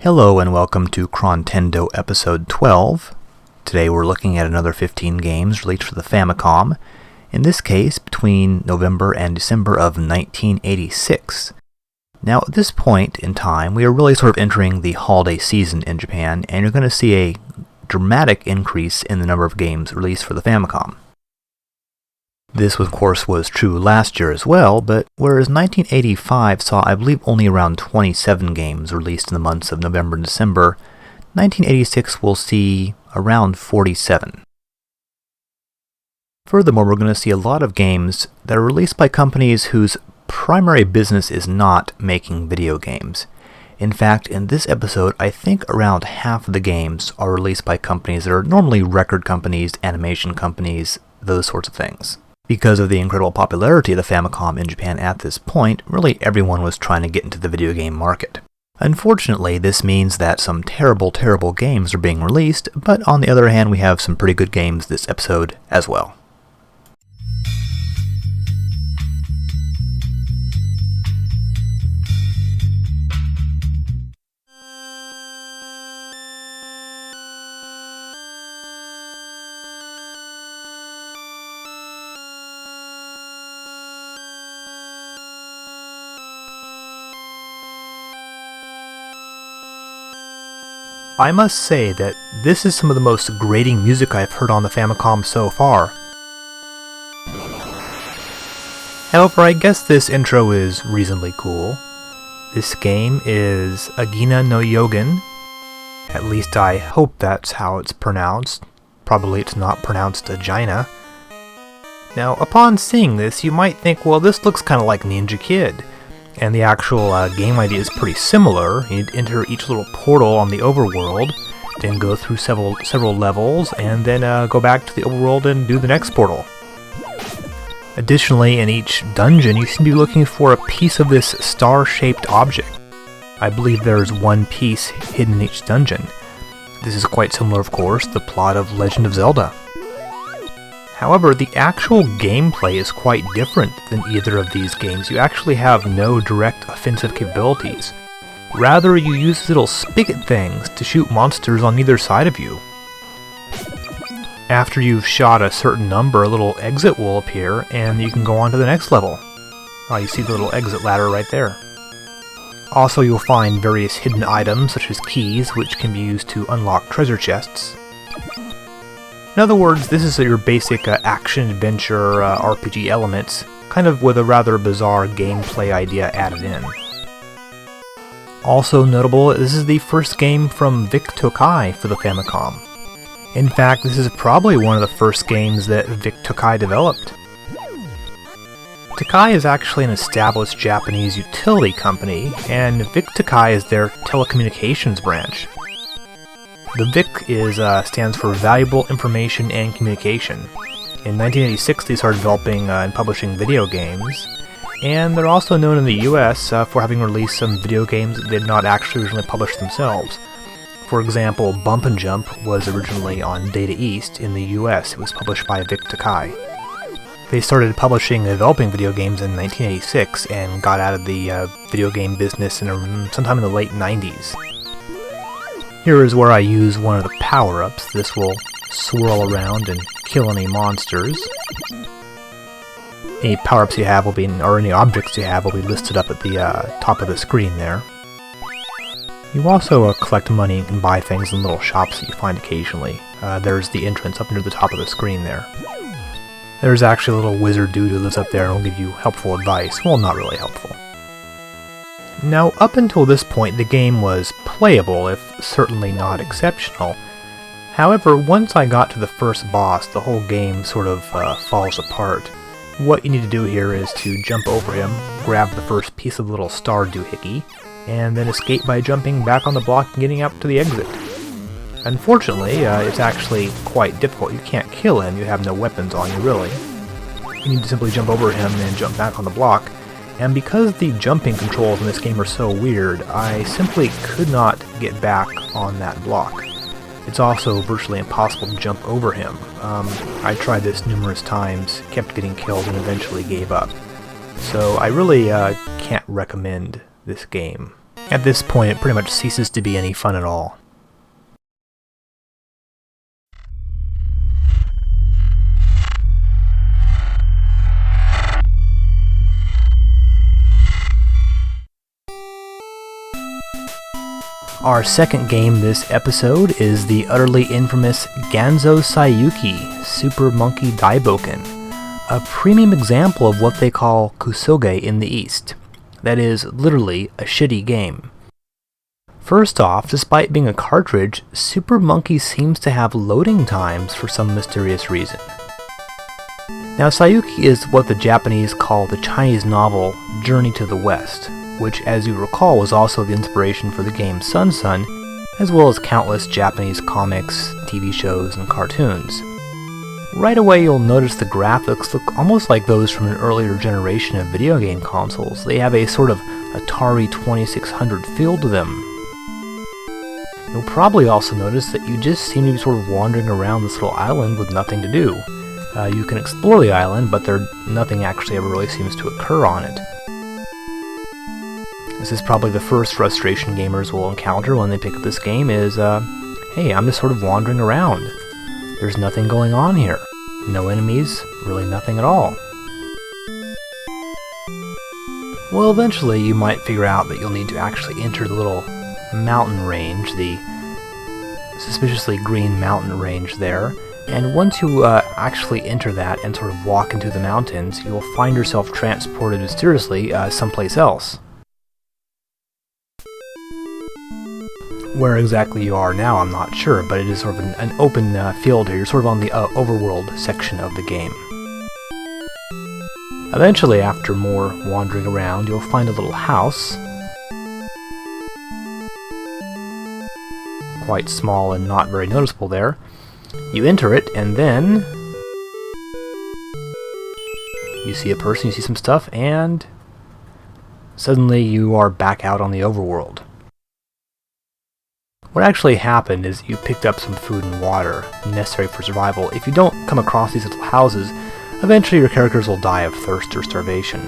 Hello and welcome to Chrontendo episode 12. Today we're looking at another 15 games released for the Famicom, in this case between November and December of 1986. Now at this point in time we are really sort of entering the holiday season in Japan, and you're going to see a dramatic increase in the number of games released for the Famicom. This, of course, was true last year as well, but whereas 1985 saw, I believe, only around 27 games released in the months of November and December, 1986 will see around 47. Furthermore, we're going to see a lot of games that are released by companies whose primary business is not making video games. In fact, in this episode, I think around half of the games are released by companies that are normally record companies, animation companies, those sorts of things. Because of the incredible popularity of the Famicom in Japan at this point, really everyone was trying to get into the video game market. Unfortunately, this means that some terrible games are being released, but on the other hand we have some pretty good games this episode as well. I must say that this is some of the most grating music I've heard on the Famicom so far. However, I guess this intro is reasonably cool. This game is Aighina no Yogen. At least I hope that's how it's pronounced. Probably it's not pronounced Aighina. Now, upon seeing this, you might think, well, this looks kind of like Ninja Kid. And the actual game idea is pretty similar. You'd enter each little portal on the overworld, then go through several levels, and then go back to the overworld and do the next portal. Additionally, in each dungeon, you seem to be looking for a piece of this star-shaped object. I believe there's one piece hidden in each dungeon. This is quite similar, of course, to the plot of Legend of Zelda. However, the actual gameplay is quite different than either of these games. You actually have no direct offensive capabilities. Rather, you use little spigot things to shoot monsters on either side of you. After you've shot a certain number, a little exit will appear, and you can go on to the next level. You see the little exit ladder right there. Also, you'll find various hidden items, such as keys, which can be used to unlock treasure chests. In other words, this is your basic action-adventure RPG elements, kind of with a rather bizarre gameplay idea added in. Also notable, this is the first game from Vic Tokai for the Famicom. In fact, this is probably one of the first games that Vic Tokai developed. Tokai is actually an established Japanese utility company, and Vic Tokai is their telecommunications branch. The VIC stands for Valuable Information and Communication. In 1986 they started developing and publishing video games, and they're also known in the US for having released some video games that did not actually originally publish themselves. For example, Bump and Jump was originally on Data East in the US. It was published by Vic Tokai. They started publishing and developing video games in 1986 and got out of the video game business sometime in the late 90s. Here is where I use one of the power-ups. This will swirl around and kill any monsters. Any power-ups you have will be, or any objects you have will be listed up at the top of the screen there. You also collect money and can buy things in little shops that you find occasionally. There's the entrance up near the top of the screen there. There's actually a little wizard dude who lives up there and will give you helpful advice. Well, not really helpful. Now, up until this point, the game was playable, if certainly not exceptional. However, once I got to the first boss, the whole game sort of falls apart. What you need to do here is to jump over him, grab the first piece of the little star doohickey, and then escape by jumping back on the block and getting out to the exit. Unfortunately, it's actually quite difficult. You can't kill him, you have no weapons on you, really. You need to simply jump over him and jump back on the block. And because the jumping controls in this game are so weird, I simply could not get back on that block. It's also virtually impossible to jump over him. I tried this numerous times, kept getting killed, and eventually gave up. So I really can't recommend this game. At this point, it pretty much ceases to be any fun at all. Our second game this episode is the utterly infamous Ganso Saiyūki Super Monkey Daibōken, a premium example of what they call kusoge in the East. That is, literally, a shitty game. First off, despite being a cartridge, Super Monkey seems to have loading times for some mysterious reason. Now, Saiyūki is what the Japanese call the Chinese novel Journey to the West, which, as you recall, was also the inspiration for the game Sun Sun, as well as countless Japanese comics, TV shows, and cartoons. Right away you'll notice the graphics look almost like those from an earlier generation of video game consoles. They have a sort of Atari 2600 feel to them. You'll probably also notice that you just seem to be sort of wandering around this little island with nothing to do. You can explore the island, but nothing actually ever really seems to occur on it. This is probably the first frustration gamers will encounter when they pick up this game is, hey, I'm just sort of wandering around. There's nothing going on here. No enemies, really nothing at all. Well, eventually you might figure out that you'll need to actually enter the little mountain range, the suspiciously green mountain range there, and once you actually enter that and sort of walk into the mountains, you'll find yourself transported mysteriously someplace else. Where exactly you are now, I'm not sure, but it is sort of an open field here. You're sort of on the overworld section of the game. Eventually, after more wandering around, you'll find a little house. Quite small and not very noticeable there. You enter it, and then you see a person, you see some stuff, and suddenly you are back out on the overworld. What actually happened is you picked up some food and water necessary for survival. If you don't come across these little houses, eventually your characters will die of thirst or starvation.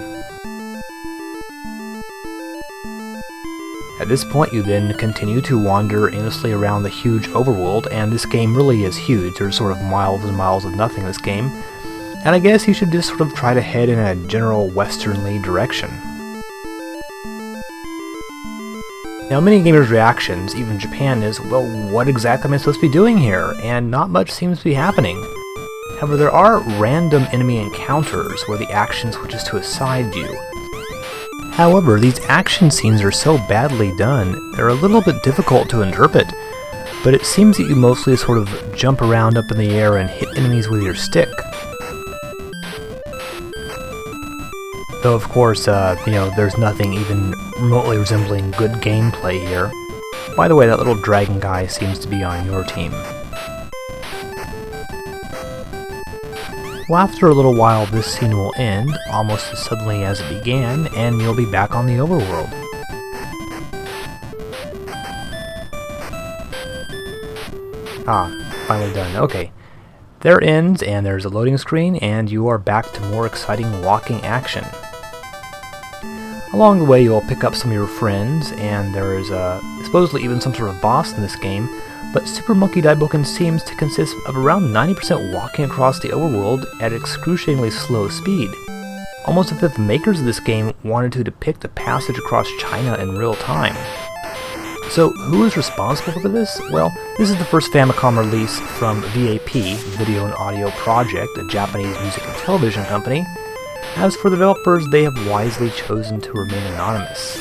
At this point you then continue to wander aimlessly around the huge overworld, and this game really is huge. There's sort of miles and miles of nothing in this game, and I guess you should just sort of try to head in a general westernly direction. Now, many gamers' reactions, even Japan, is, well, what exactly am I supposed to be doing here? And not much seems to be happening. However, there are random enemy encounters where the action switches to a side view. However, these action scenes are so badly done, they're a little bit difficult to interpret, but it seems that you mostly sort of jump around up in the air and hit enemies with your stick. Though, of course, there's nothing even remotely resembling good gameplay here. By the way, that little dragon guy seems to be on your team. Well, after a little while, this scene will end, almost as suddenly as it began, and you'll be back on the overworld. Ah, finally done. Okay. There it ends, and there's a loading screen, and you are back to more exciting walking action. Along the way, you'll pick up some of your friends, and there is supposedly even some sort of boss in this game, but Super Monkey Daibōken seems to consist of around 90% walking across the overworld at excruciatingly slow speed. Almost as if the makers of this game wanted to depict a passage across China in real time. So, who is responsible for this? Well, this is the first Famicom release from VAP, Video and Audio Project, a Japanese music and television company. As for the developers, they have wisely chosen to remain anonymous.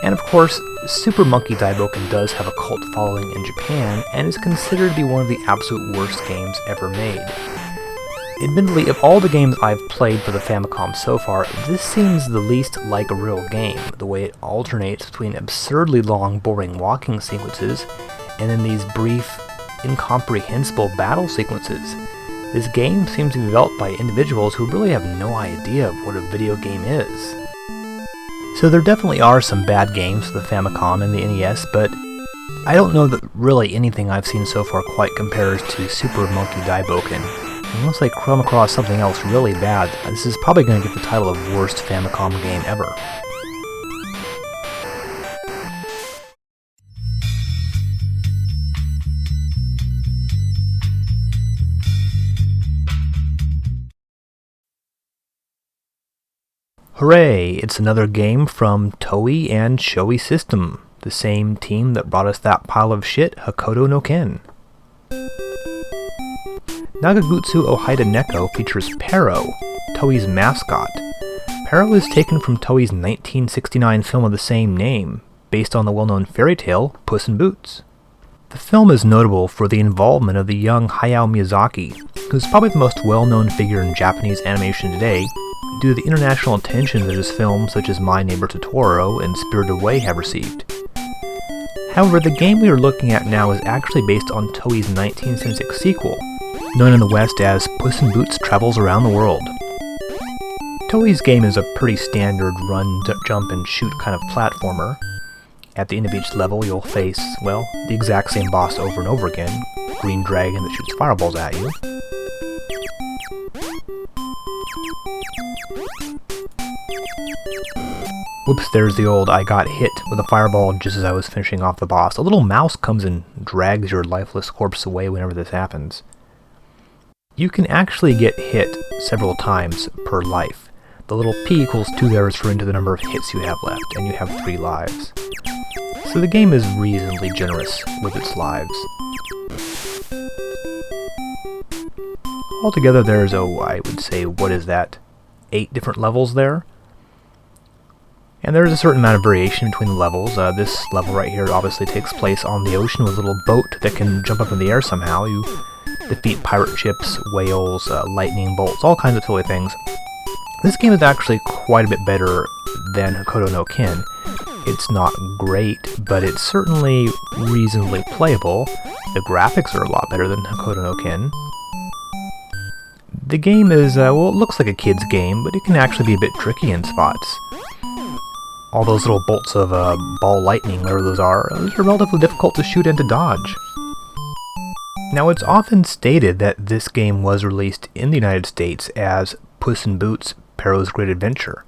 And of course, Super Monkey Daibōken does have a cult following in Japan, and is considered to be one of the absolute worst games ever made. Admittedly, of all the games I've played for the Famicom so far, this seems the least like a real game, the way it alternates between absurdly long, boring walking sequences, and then these brief, incomprehensible battle sequences. This game seems to be developed by individuals who really have no idea of what a video game is. So there definitely are some bad games for the Famicom and the NES, but I don't know that really anything I've seen so far quite compares to Super Monkey Daibōken. Unless I come across something else really bad, this is probably going to get the title of worst Famicom game ever. Hooray! It's another game from Toei and Shoei System, the same team that brought us that pile of shit, Hakoto no Ken. Nagagutsu Haita Neko features Pero, Toei's mascot. Pero is taken from Toei's 1969 film of the same name, based on the well-known fairy tale Puss in Boots. The film is notable for the involvement of the young Hayao Miyazaki, who's probably the most well-known figure in Japanese animation today, due to the international attention that his films such as My Neighbor Totoro and Spirited Away have received. However, the game we are looking at now is actually based on Toei's 1976 sequel, known in the West as Puss in Boots Travels Around the World. Toei's game is a pretty standard run, jump, and shoot kind of platformer. At the end of each level you'll face, well, the exact same boss over and over again, Green Dragon that shoots fireballs at you. Whoops, there's the old I got hit with a fireball just as I was finishing off the boss. A little mouse comes and drags your lifeless corpse away whenever this happens. You can actually get hit several times per life. The little P equals 2 there is referring to the number of hits you have left, and you have 3 lives. So the game is reasonably generous with its lives. Altogether there's, I would say, what is that, 8 different levels there? And there's a certain amount of variation between the levels. This level right here obviously takes place on the ocean with a little boat that can jump up in the air somehow. You defeat pirate ships, whales, lightning bolts, all kinds of silly things. This game is actually quite a bit better than Hakoto no Ken. It's not great, but it's certainly reasonably playable. The graphics are a lot better than Hakoto no Ken. The game is, well, it looks like a kid's game, but it can actually be a bit tricky in spots. All those little bolts of ball lightning, whatever those are relatively difficult to shoot and to dodge. Now, it's often stated that this game was released in the United States as Puss in Boots: Pero's Great Adventure.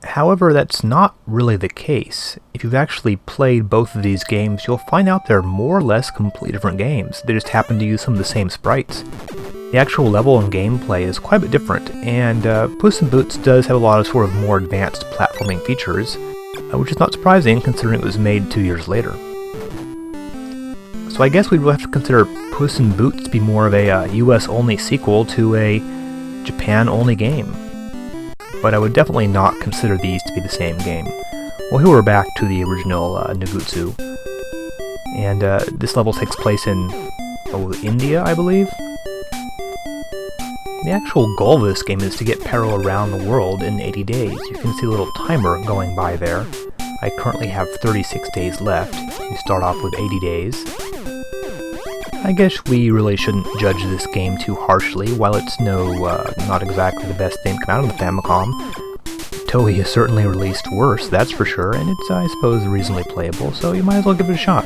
However, that's not really the case. If you've actually played both of these games, you'll find out they're more or less completely different games. They just happen to use some of the same sprites. The actual level and gameplay is quite a bit different, and Puss in Boots does have a lot of sort of more advanced platforming features, which is not surprising considering it was made 2 years later. So I guess we'd have to consider Puss in Boots to be more of a US-only sequel to a Japan-only game. But I would definitely not consider these to be the same game. Well, here we're back to the original Nagagutsu, and this level takes place in India, I believe? The actual goal of this game is to get Pero around the world in 80 days. You can see a little timer going by there. I currently have 36 days left. You start off with 80 days. I guess we really shouldn't judge this game too harshly. While it's not exactly the best thing to come out of the Famicom, Toei has certainly released worse, that's for sure, and it's, I suppose, reasonably playable, so you might as well give it a shot.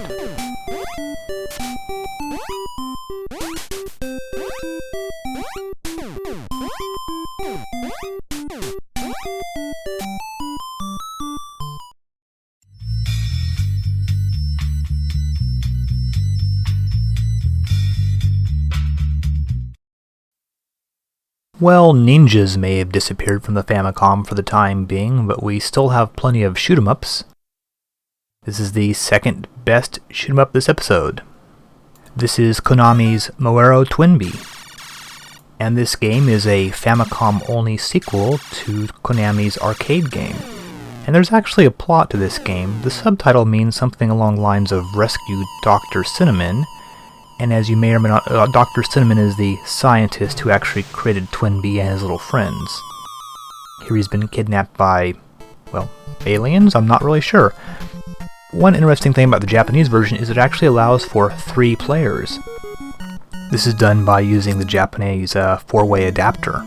Well, ninjas may have disappeared from the Famicom for the time being, but we still have plenty of shoot-'em-ups. This is the second best shoot-'em-up this episode. This is Konami's Moero Twinbee, and this game is a Famicom-only sequel to Konami's arcade game. And there's actually a plot to this game. The subtitle means something along the lines of Rescue Dr. Cinnamon, and as you may or may not, Dr. Cinnamon is the scientist who actually created Twinbee and his little friends. Here he's been kidnapped by, well, aliens? I'm not really sure. One interesting thing about the Japanese version is it actually allows for 3 players. This is done by using the Japanese 4-way adapter.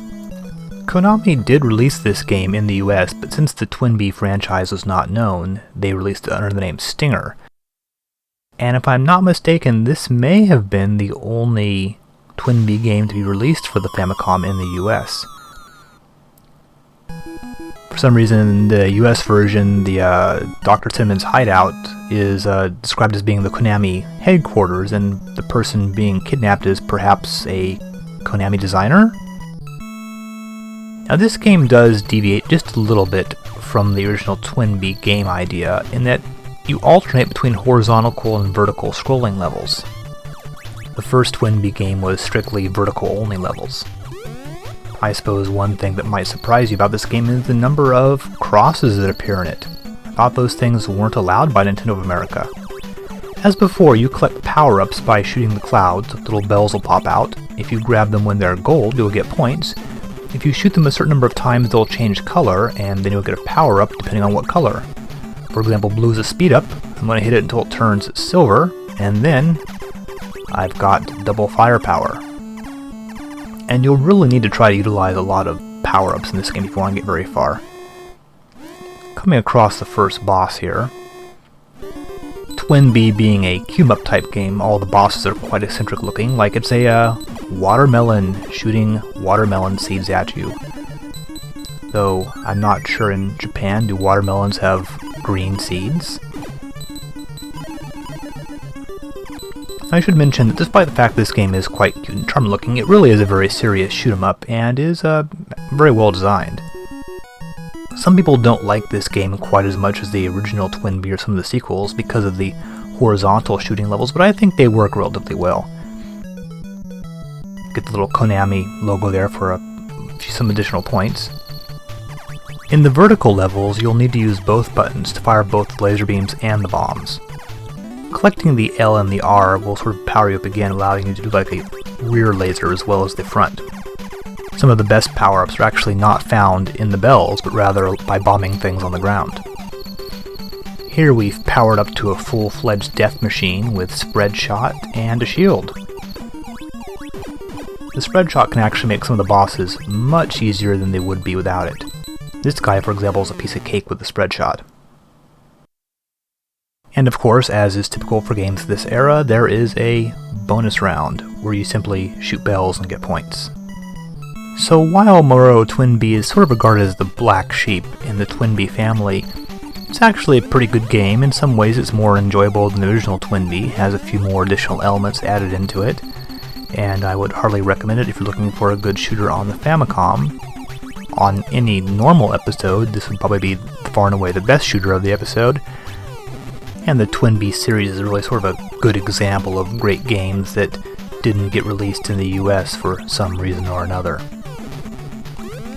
Konami did release this game in the US, but since the Twinbee franchise was not known, they released it under the name Stinger. And if I'm not mistaken, this may have been the only Twinbee game to be released for the Famicom in the US. For some reason, the US version, the Dr. Cinnamon's hideout, is described as being the Konami headquarters, and the person being kidnapped is perhaps a Konami designer? Now this game does deviate just a little bit from the original Twinbee game idea in that you alternate between horizontal and vertical scrolling levels. The first Twinbee game was strictly vertical only levels. I suppose one thing that might surprise you about this game is the number of crosses that appear in it. I thought those things weren't allowed by Nintendo of America. As before, you collect power-ups by shooting the clouds, little bells will pop out. If you grab them when they're gold, you'll get points. If you shoot them a certain number of times, they'll change color, and then you'll get a power-up depending on what color. For example, blue is a speed-up. I'm going to hit it until it turns silver, and then I've got double firepower. And you'll really need to try to utilize a lot of power-ups in this game if you want to get very far. Coming across the first boss here. Twinbee being a cube-up type game, all the bosses are quite eccentric looking, like it's a watermelon shooting watermelon seeds at you. Though I'm not sure in Japan, do watermelons have green seeds? I should mention that despite the fact this game is quite cute and charming looking, it really is a very serious shoot-'em-up and is very well designed. Some people don't like this game quite as much as the original Twinbee or some of the sequels because of the horizontal shooting levels, but I think they work relatively well. Get the little Konami logo there for some additional points. In the vertical levels, you'll need to use both buttons to fire both the laser beams and the bombs. Collecting the L and the R will sort of power you up again, allowing you to do like a rear laser as well as the front. Some of the best power-ups are actually not found in the bells, but rather by bombing things on the ground. Here we've powered up to a full-fledged death machine with spread shot and a shield. The spread shot can actually make some of the bosses much easier than they would be without it. This guy, for example, is a piece of cake with the spread shot. And of course, as is typical for games of this era, there is a bonus round, where you simply shoot bells and get points. So while Moero Twinbee is sort of regarded as the black sheep in the Twinbee family, it's actually a pretty good game. In some ways it's more enjoyable than the original Twinbee, has a few more additional elements added into it, and I would hardly recommend it if you're looking for a good shooter on the Famicom. On any normal episode, this would probably be far and away the best shooter of the episode, and the Twinbee series is really sort of a good example of great games that didn't get released in the US for some reason or another.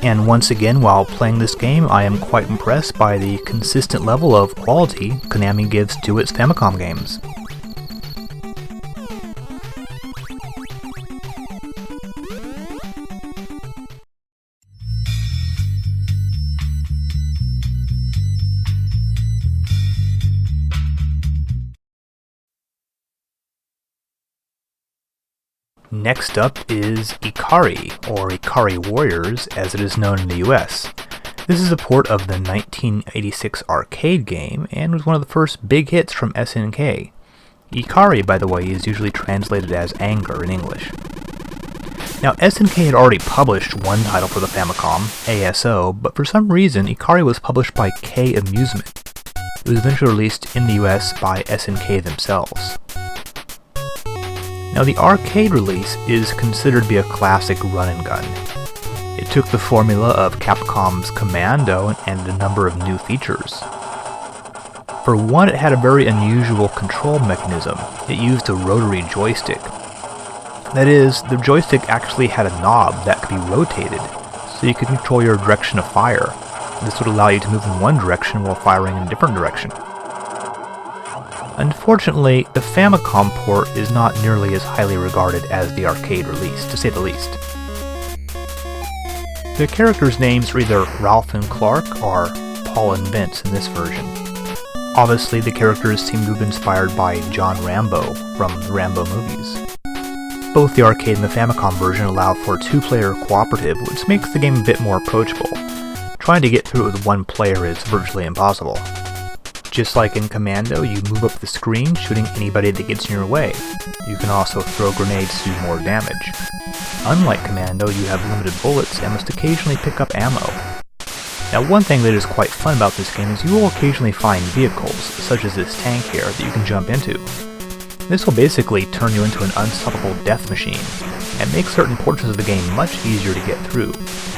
And once again, while playing this game, I am quite impressed by the consistent level of quality Konami gives to its Famicom games. Next up is Ikari, or Ikari Warriors as it is known in the US. This is a port of the 1986 arcade game and was one of the first big hits from SNK. Ikari, by the way, is usually translated as anger in English. Now, SNK had already published one title for the Famicom, ASO, but for some reason Ikari was published by K Amusement. It was eventually released in the US by SNK themselves. Now, the arcade release is considered to be a classic run-and-gun. It took the formula of Capcom's Commando and added a number of new features. For one, it had a very unusual control mechanism. It used a rotary joystick. That is, the joystick actually had a knob that could be rotated, so you could control your direction of fire. This would allow you to move in one direction while firing in a different direction. Unfortunately, the Famicom port is not nearly as highly regarded as the arcade release, to say the least. The characters' names are either Ralph and Clark or Paul and Vince in this version. Obviously, the characters seem to have been inspired by John Rambo from the Rambo movies. Both the arcade and the Famicom version allow for a two-player cooperative, which makes the game a bit more approachable. Trying to get through it with one player is virtually impossible. Just like in Commando, you move up the screen, shooting anybody that gets in your way. You can also throw grenades to do more damage. Unlike Commando, you have limited bullets and must occasionally pick up ammo. Now, one thing that is quite fun about this game is you will occasionally find vehicles, such as this tank here, that you can jump into. This will basically turn you into an unstoppable death machine, and make certain portions of the game much easier to get through.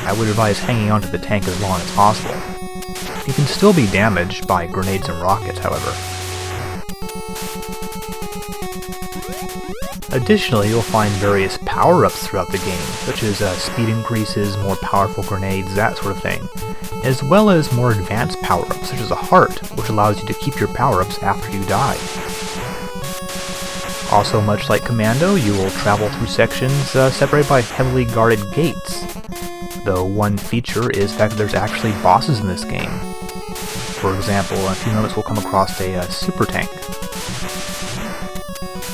I would advise hanging onto the tank as long as possible. You can still be damaged by grenades and rockets, however. Additionally, you'll find various power-ups throughout the game, such as speed increases, more powerful grenades, that sort of thing, as well as more advanced power-ups, such as a heart, which allows you to keep your power-ups after you die. Also, much like Commando, you will travel through sections separated by heavily guarded gates, though one feature is the fact that there's actually bosses in this game. For example, in a few moments we'll come across a super tank.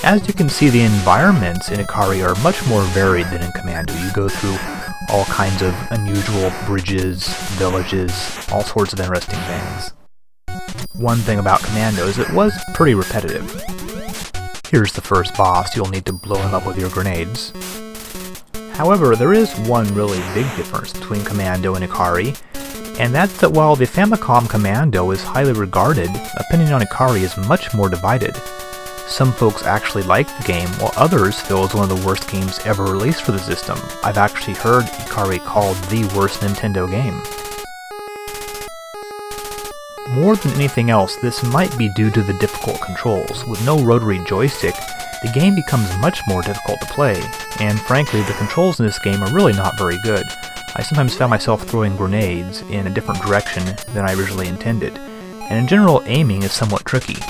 As you can see, the environments in Ikari are much more varied than in Commando. You go through all kinds of unusual bridges, villages, all sorts of interesting things. One thing about Commando is it was pretty repetitive. Here's the first boss. You'll need to blow him up with your grenades. However, there is one really big difference between Commando and Ikari, and that's that while the Famicom Commando is highly regarded, opinion on Ikari is much more divided. Some folks actually like the game, while others feel it's one of the worst games ever released for the system. I've actually heard Ikari called the worst Nintendo game. More than anything else, this might be due to the difficult controls. With no rotary joystick, the game becomes much more difficult to play, and frankly, the controls in this game are really not very good. I sometimes found myself throwing grenades in a different direction than I originally intended, and in general, aiming is somewhat tricky.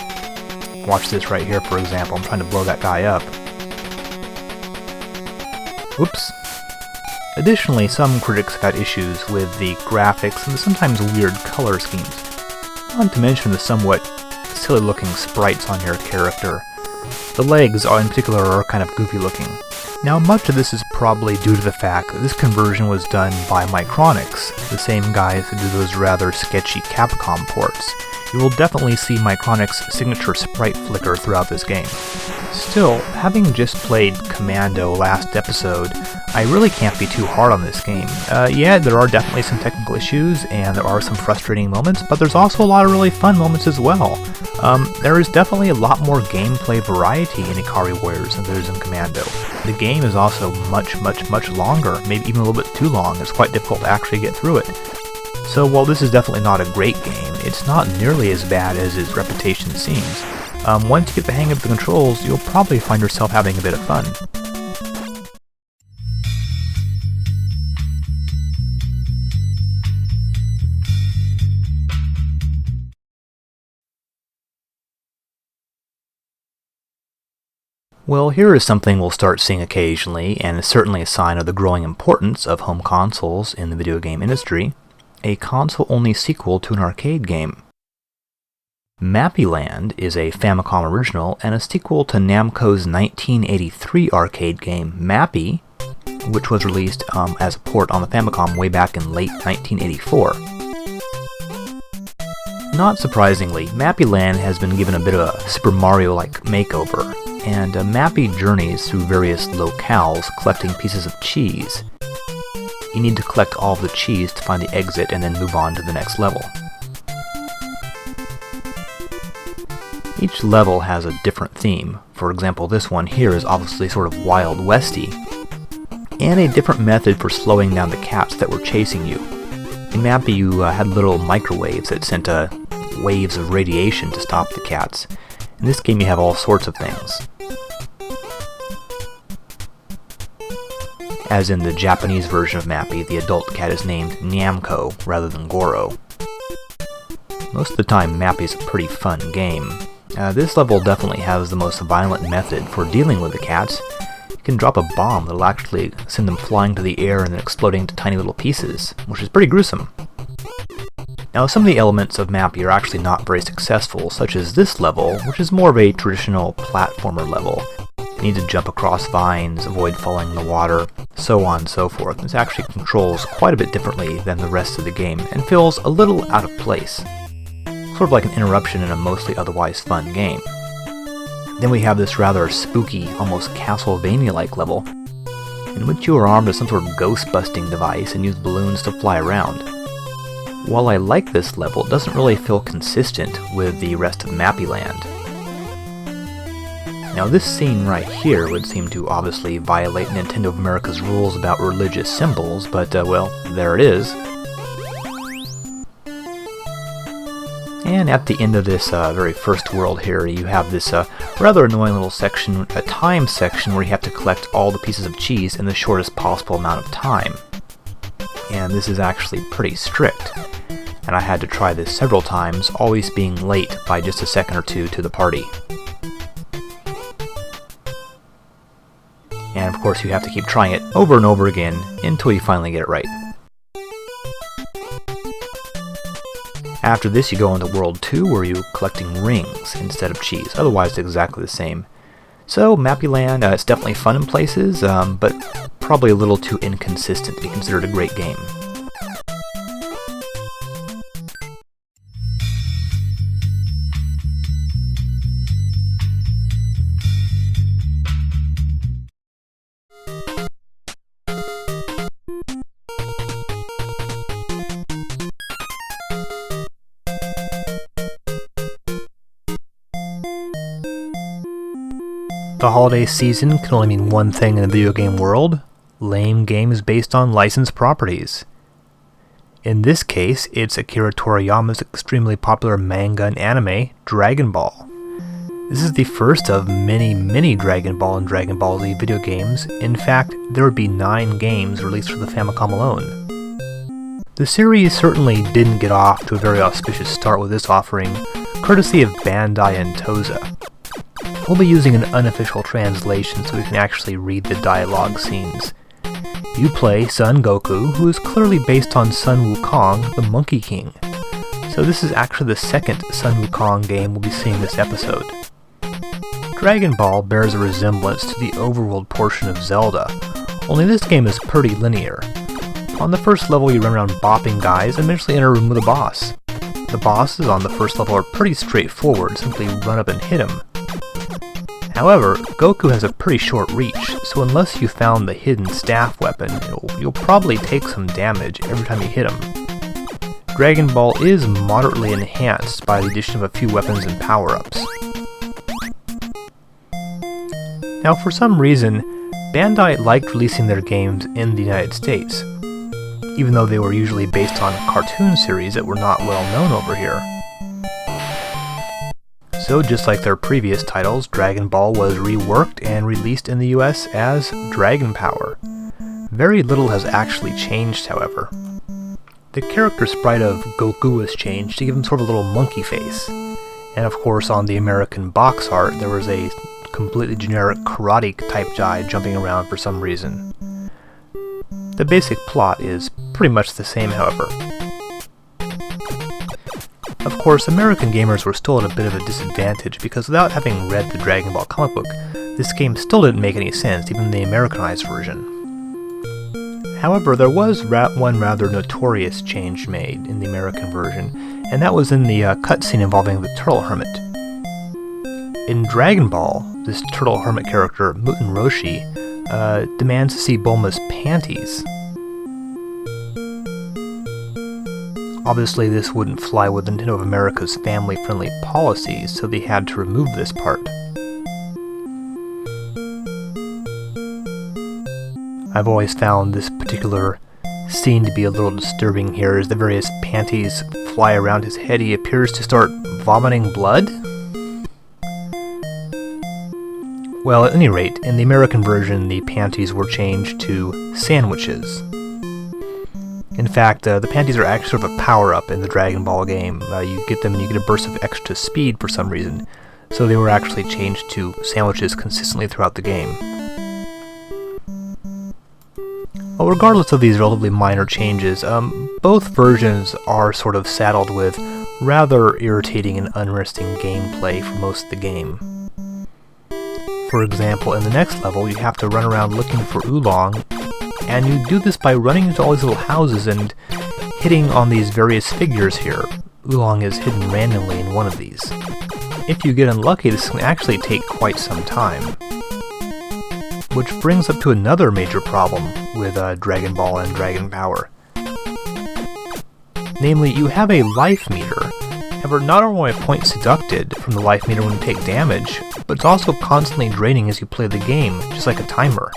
Watch this right here, for example. I'm trying to blow that guy up. Whoops. Additionally, some critics have had issues with the graphics and the sometimes weird color schemes. Not to mention the somewhat silly-looking sprites on your character. The legs, in particular, are kind of goofy-looking. Now, much of this is probably due to the fact that this conversion was done by Micronix, the same guys who do those rather sketchy Capcom ports. You will definitely see Micronic's signature sprite flicker throughout this game. Still, having just played Commando last episode, I really can't be too hard on this game. Yeah, there are definitely some technical issues, and there are some frustrating moments, but there's also a lot of really fun moments as well. There is definitely a lot more gameplay variety in Ikari Warriors than there is in Commando. The game is also much longer, maybe even a little bit too long. It's quite difficult to actually get through it. So while this is definitely not a great game, it's not nearly as bad as its reputation seems. Once you get the hang of the controls, you'll probably find yourself having a bit of fun. Well, here is something we'll start seeing occasionally, and is certainly a sign of the growing importance of home consoles in the video game industry: a console-only sequel to an arcade game. Mappy-Land is a Famicom original and a sequel to Namco's 1983 arcade game Mappy, which was released as a port on the Famicom way back in late 1984. Not surprisingly, Mappy-Land has been given a bit of a Super Mario-like makeover, and Mappy journeys through various locales collecting pieces of cheese. You need to collect all of the cheese to find the exit and then move on to the next level. Each level has a different theme. For example, this one here is obviously sort of Wild Westy, and a different method for slowing down the cats that were chasing you. In Mappy, you had little microwaves that sent waves of radiation to stop the cats. In this game, you have all sorts of things. As in the Japanese version of Mappy, the adult cat is named Nyamko rather than Goro. Most of the time, Mappy is a pretty fun game. This level definitely has the most violent method for dealing with the cats. You can drop a bomb that'll actually send them flying to the air and then exploding into tiny little pieces, which is pretty gruesome. Now, some of the elements of Mappy are actually not very successful, such as this level, which is more of a traditional platformer level. You need to jump across vines, avoid falling in the water, so on and so forth. This actually controls quite a bit differently than the rest of the game, and feels a little out of place. Sort of like an interruption in a mostly otherwise fun game. Then we have this rather spooky, almost Castlevania-like level, in which you are armed with some sort of ghost-busting device and use balloons to fly around. While I like this level, it doesn't really feel consistent with the rest of Mappy-Land. Now this scene right here would seem to obviously violate Nintendo of America's rules about religious symbols, but well, there it is. And at the end of this very first world here, you have this rather annoying little section, a time section, where you have to collect all the pieces of cheese in the shortest possible amount of time. And this is actually pretty strict, and I had to try this several times, always being late by just a second or two to the party. And of course you have to keep trying it over and over again until you finally get it right. After this you go into World 2 where you're collecting rings instead of cheese, otherwise it's exactly the same. So Mappy-Land, it's definitely fun in places, but probably a little too inconsistent to be considered a great game. The holiday season can only mean one thing in the video game world: lame games based on licensed properties. In this case, it's Akira Toriyama's extremely popular manga and anime, Dragon Ball. This is the first of many Dragon Ball and Dragon Ball Z video games. In fact, there would be 9 games released for the Famicom alone. The series certainly didn't get off to a very auspicious start with this offering, courtesy of Bandai and Toza. We'll be using an unofficial translation so we can actually read the dialogue scenes. You play Son Goku, who is clearly based on Sun Wukong, the Monkey King. So this is actually the second Sun Wukong game we'll be seeing this episode. Dragon Ball bears a resemblance to the overworld portion of Zelda, only this game is pretty linear. On the first level you run around bopping guys and eventually enter a room with a boss. The bosses on the first level are pretty straightforward, simply run up and hit him. However, Goku has a pretty short reach, so unless you found the hidden staff weapon, you'll probably take some damage every time you hit him. Dragon Ball is moderately enhanced by the addition of a few weapons and power-ups. Now for some reason, Bandai liked releasing their games in the United States, even though they were usually based on cartoon series that were not well known over here. So just like their previous titles, Dragon Ball was reworked and released in the US as Dragon Power. Very little has actually changed, however. The character sprite of Goku was changed to give him sort of a little monkey face. And of course on the American box art there was a completely generic karate type guy jumping around for some reason. The basic plot is pretty much the same, however. Of course, American gamers were still at a bit of a disadvantage because without having read the Dragon Ball comic book, this game still didn't make any sense, even the Americanized version. However, there was one rather notorious change made in the American version, and that was in the cutscene involving the Turtle Hermit. In Dragon Ball, this Turtle Hermit character, Muten Roshi, demands to see Bulma's panties. Obviously this wouldn't fly with Nintendo of America's family-friendly policies, so they had to remove this part. I've always found this particular scene to be a little disturbing here. As the various panties fly around his head, he appears to start vomiting blood? Well, at any rate, in the American version, the panties were changed to sandwiches. In fact, the panties are actually sort of a power-up in the Dragon Ball game. You get them and you get a burst of extra speed for some reason, so they were actually changed to sandwiches consistently throughout the game. Well, regardless of these relatively minor changes, both versions are sort of saddled with rather irritating and uninteresting gameplay for most of the game. For example, in the next level, you have to run around looking for Oolong, and you do this by running into all these little houses and hitting on these various figures here. Oolong is hidden randomly in one of these. If you get unlucky, this can actually take quite some time. Which brings up to another major problem with Dragon Ball and Dragon Power. Namely, you have a life meter. However, not only are points deducted from the life meter when you take damage, but it's also constantly draining as you play the game, just like a timer.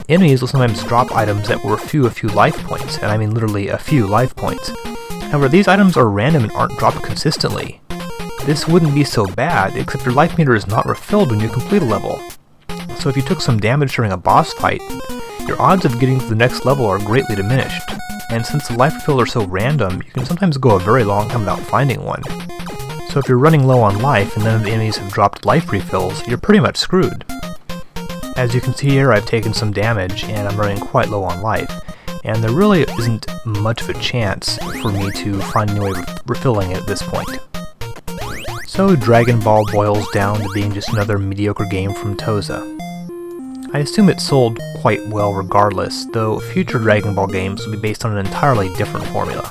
Enemies will sometimes drop items that will refuel a few life points, and I mean literally a few life points. However, these items are random and aren't dropped consistently. This wouldn't be so bad, except your life meter is not refilled when you complete a level. So if you took some damage during a boss fight, your odds of getting to the next level are greatly diminished. And since the life refills are so random, you can sometimes go a very long time without finding one. So if you're running low on life and none of the enemies have dropped life refills, you're pretty much screwed. As you can see here, I've taken some damage and I'm running quite low on life, and there really isn't much of a chance for me to find any way of refilling it at this point. So Dragon Ball boils down to being just another mediocre game from Toza. I assume it sold quite well regardless, though future Dragon Ball games will be based on an entirely different formula.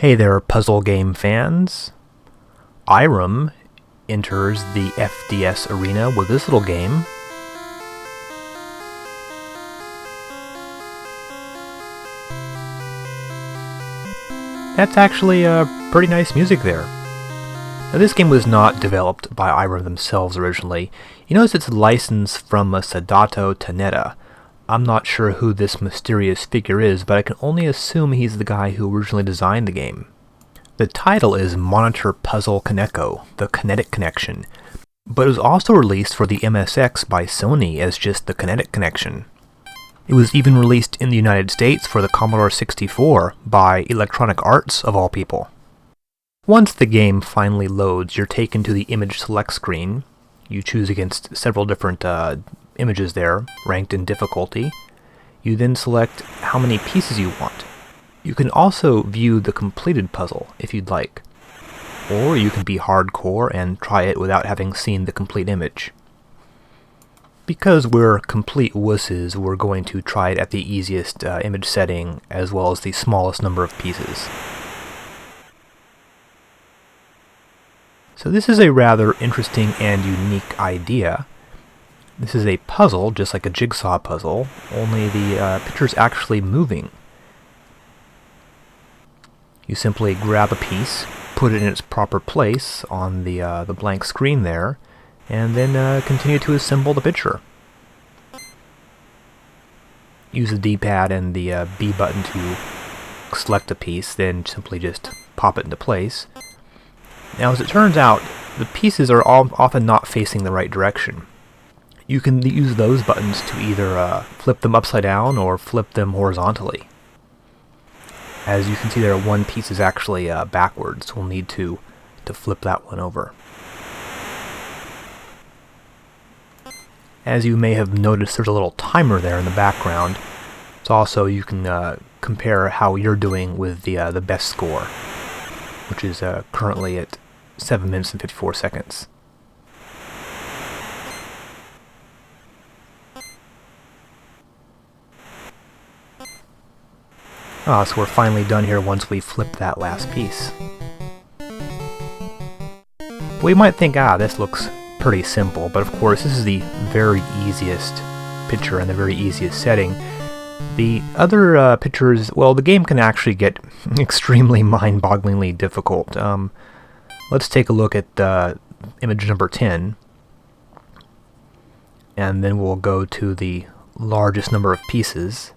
Hey there, puzzle game fans. Irem enters the FDS arena with this little game. That's actually pretty nice music there. Now this game was not developed by Irem themselves originally. You notice it's licensed from Sadato Taneda. I'm not sure who this mysterious figure is, but I can only assume he's the guy who originally designed the game. The title is Monitor Puzzle Kineco, the Kinetic Connection, but it was also released for the MSX by Sony as just the Kinetic Connection. It was even released in the United States for the Commodore 64 by Electronic Arts, of all people. Once the game finally loads, you're taken to the image select screen. You choose against several different images there, ranked in difficulty. You then select how many pieces you want. You can also view the completed puzzle if you'd like, or you can be hardcore and try it without having seen the complete image. Because we're complete wusses, we're going to try it at the easiest image setting as well as the smallest number of pieces. So this is a rather interesting and unique idea. This is a puzzle, just like a jigsaw puzzle, only the picture's actually moving. You simply grab a piece, put it in its proper place on the blank screen there, and then continue to assemble the picture. Use the D-pad and the B button to select a piece, then simply just pop it into place. Now as it turns out, the pieces are often not facing the right direction. You can use those buttons to either flip them upside down or flip them horizontally. As you can see there, one piece is actually backwards. We'll need to flip that one over. As you may have noticed, there's a little timer there in the background. It's also, you can compare how you're doing with the best score, which is currently at 7 minutes and 54 seconds. So we're finally done here once we flip that last piece. We might think, this looks pretty simple, but of course this is the very easiest picture and the very easiest setting. The other pictures, well, the game can actually get extremely mind-bogglingly difficult. Let's take a look at image number 10, and then we'll go to the largest number of pieces.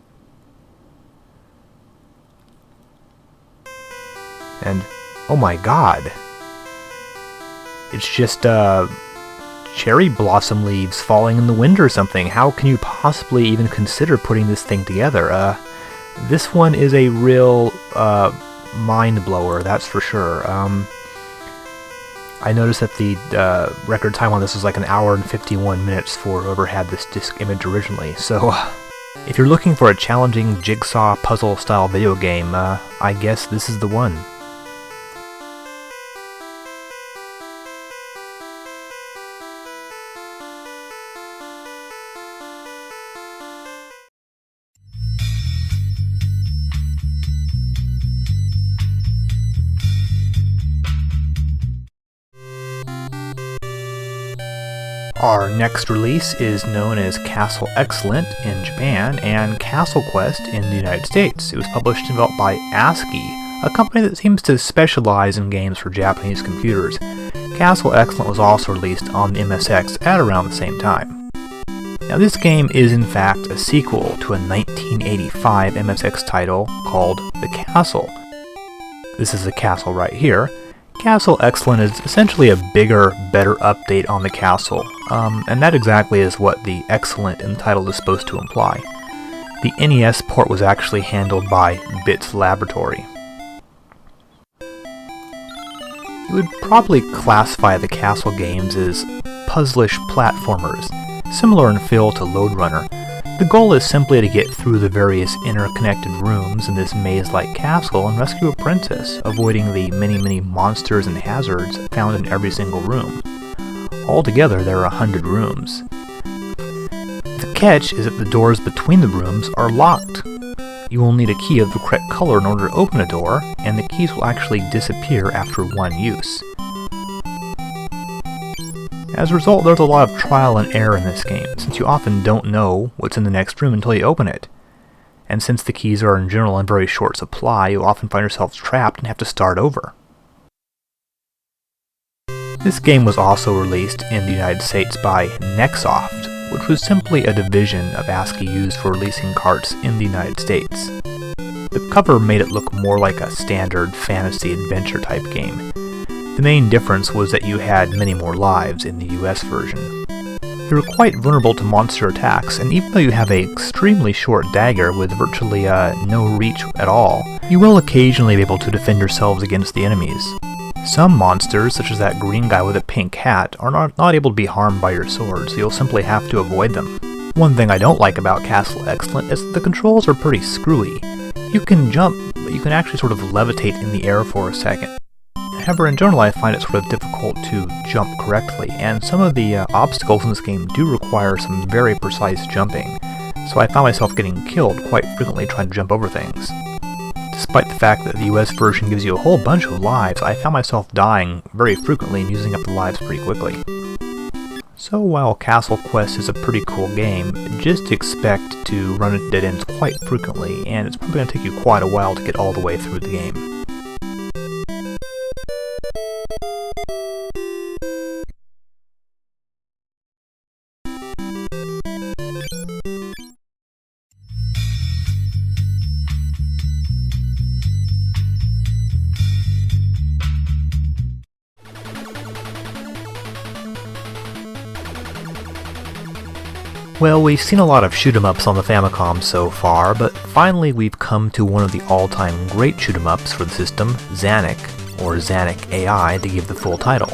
And, oh my god, it's just cherry blossom leaves falling in the wind or something. How can you possibly even consider putting this thing together? This one is a real mind blower, that's for sure. I noticed that the record time on this was like 1 hour and 51 minutes for whoever had this disc image originally, so if you're looking for a challenging jigsaw puzzle style video game, I guess this is the one. Our next release is known as Castle Excellent in Japan and Castlequest in the United States. It was published and developed by ASCII, a company that seems to specialize in games for Japanese computers. Castle Excellent was also released on the MSX at around the same time. Now this game is in fact a sequel to a 1985 MSX title called The Castle. This is the castle right here. Castle Excellent is essentially a bigger, better update on the castle, and that exactly is what the excellent in the title is supposed to imply. The NES port was actually handled by Bits Laboratory. You would probably classify the castle games as puzzlish platformers, similar in feel to Lode Runner. The goal is simply to get through the various interconnected rooms in this maze-like castle and rescue a princess, avoiding the many monsters and hazards found in every single room. Altogether, there are 100 rooms. The catch is that the doors between the rooms are locked. You will need a key of the correct color in order to open a door, and the keys will actually disappear after one use. As a result, there's a lot of trial and error in this game, since you often don't know what's in the next room until you open it. And since the keys are in general in very short supply, you'll often find yourselves trapped and have to start over. This game was also released in the United States by Nexoft, which was simply a division of ASCII used for releasing carts in the United States. The cover made it look more like a standard fantasy adventure type game. The main difference was that you had many more lives in the US version. You were quite vulnerable to monster attacks, and even though you have an extremely short dagger with virtually no reach at all, you will occasionally be able to defend yourselves against the enemies. Some monsters, such as that green guy with a pink hat, are not able to be harmed by your sword, so you'll simply have to avoid them. One thing I don't like about Castle Excellent is that the controls are pretty screwy. You can jump, but you can actually sort of levitate in the air for a second. However, in general I find it sort of difficult to jump correctly, and some of the obstacles in this game do require some very precise jumping, so I found myself getting killed quite frequently trying to jump over things. Despite the fact that the US version gives you a whole bunch of lives, I found myself dying very frequently and using up the lives pretty quickly. So while Castlequest is a pretty cool game, just expect to run into dead ends quite frequently, and it's probably going to take you quite a while to get all the way through the game. Well, we've seen a lot of shoot-'em-ups on the Famicom so far, but finally we've come to one of the all-time great shoot-'em-ups for the system, Zanac, or Zanac AI to give the full title.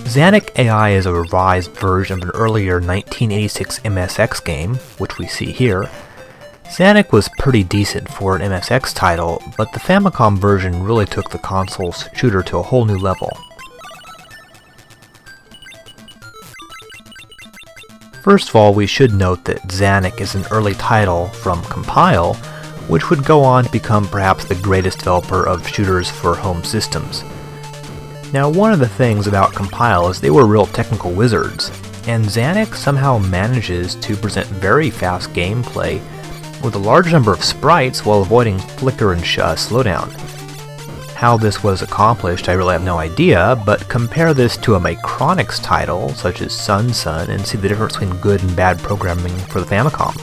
Zanac AI is a revised version of an earlier 1986 MSX game, which we see here. Zanac was pretty decent for an MSX title, but the Famicom version really took the console's shooter to a whole new level. First of all, we should note that Zanac is an early title from Compile, which would go on to become perhaps the greatest developer of shooters for home systems. Now, one of the things about Compile is they were real technical wizards, and Zanac somehow manages to present very fast gameplay with a large number of sprites while avoiding flicker and slowdown. How this was accomplished I really have no idea, but compare this to a Micronix title such as Sun and see the difference between good and bad programming for the Famicom.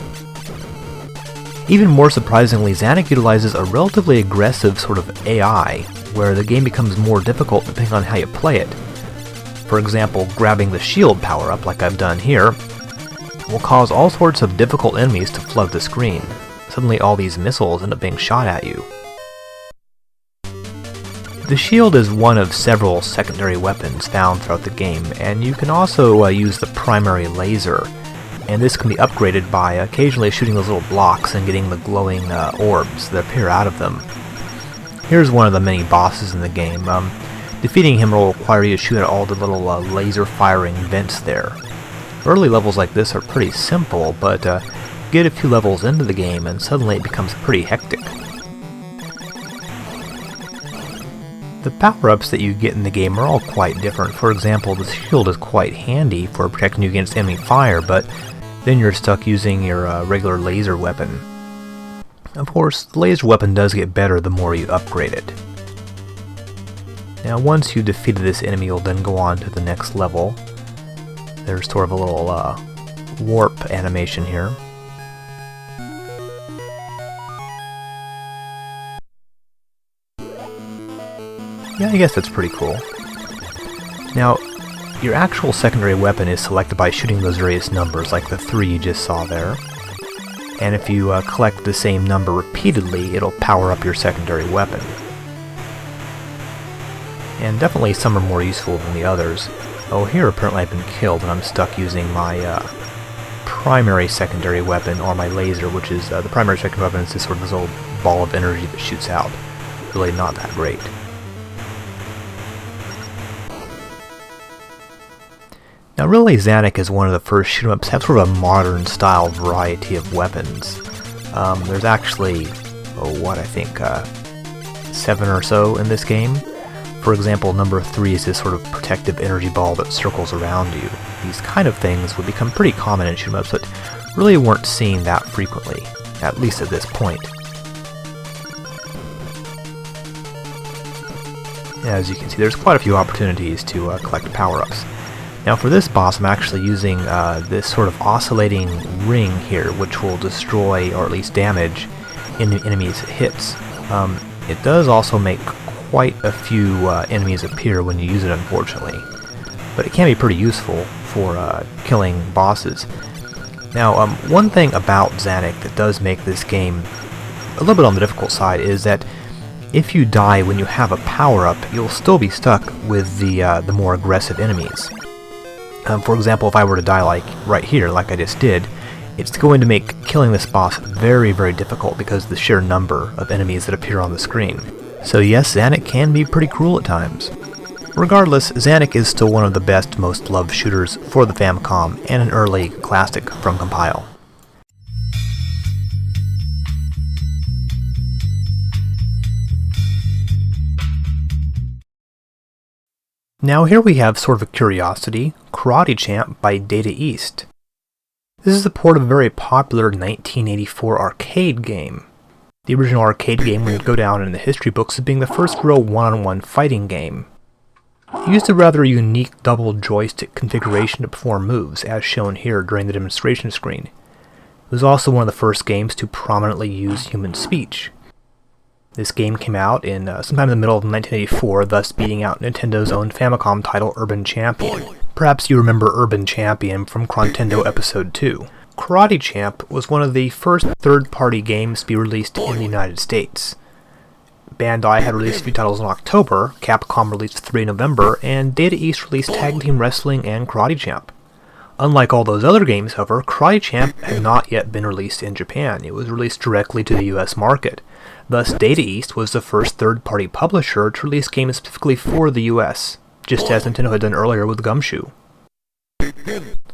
Even more surprisingly, Zanac utilizes a relatively aggressive sort of AI, where the game becomes more difficult depending on how you play it. For example, grabbing the shield power-up like I've done here will cause all sorts of difficult enemies to flood the screen. Suddenly all these missiles end up being shot at you. The shield is one of several secondary weapons found throughout the game, and you can also use the primary laser, and this can be upgraded by occasionally shooting those little blocks and getting the glowing orbs that appear out of them. Here's one of the many bosses in the game. Defeating him will require you to shoot at all the little laser firing vents there. Early levels like this are pretty simple, but get a few levels into the game and suddenly it becomes pretty hectic. The power-ups that you get in the game are all quite different. For example, the shield is quite handy for protecting you against enemy fire, but then you're stuck using your regular laser weapon. Of course, the laser weapon does get better the more you upgrade it. Now once you've defeated this enemy, you'll then go on to the next level. There's sort of a little warp animation here. Yeah, I guess that's pretty cool. Now, your actual secondary weapon is selected by shooting those various numbers, like the 3 you just saw there. And if you collect the same number repeatedly, it'll power up your secondary weapon. And definitely some are more useful than the others. Oh, here apparently I've been killed and I'm stuck using my primary secondary weapon, or my laser, which is the primary secondary weapon is this sort of this old ball of energy that shoots out. Really not that great. Now really, Zanac is one of the first shoot-em-ups to have sort of a modern style variety of weapons. There's actually, I think 7 or so in this game. For example, number 3 is this sort of protective energy ball that circles around you. These kind of things would become pretty common in shoot-em-ups, but really weren't seen that frequently, at least at this point. As you can see, there's quite a few opportunities to collect power-ups. Now for this boss, I'm actually using this sort of oscillating ring here, which will destroy, or at least damage, enemies it hits. It does also make quite a few enemies appear when you use it, unfortunately. But it can be pretty useful for killing bosses. Now, one thing about Zanac that does make this game a little bit on the difficult side is that if you die when you have a power-up, you'll still be stuck with the more aggressive enemies. For example, if I were to die like right here, like I just did, it's going to make killing this boss very, very difficult because of the sheer number of enemies that appear on the screen. So yes, Zanac can be pretty cruel at times. Regardless, Zanac is still one of the best, most loved shooters for the Famicom, and an early classic from Compile. Now here we have sort of a curiosity, Karate Champ by Data East. This is the port of a very popular 1984 arcade game. The original arcade game would go down in the history books as being the first real one-on-one fighting game. It used a rather unique double joystick configuration to perform moves, as shown here during the demonstration screen. It was also one of the first games to prominently use human speech. This game came out in sometime in the middle of 1984, thus beating out Nintendo's own Famicom title Urban Champion. Perhaps you remember Urban Champion from Chrontendo Episode 2. Karate Champ was one of the first third-party games to be released in the United States. Bandai had released a few titles in October, Capcom released 3 in November, and Data East released Tag Team Wrestling and Karate Champ. Unlike all those other games, however, Karate Champ had not yet been released in Japan. It was released directly to the US market. Thus, Data East was the first third-party publisher to release games specifically for the US, just as Nintendo had done earlier with Gumshoe.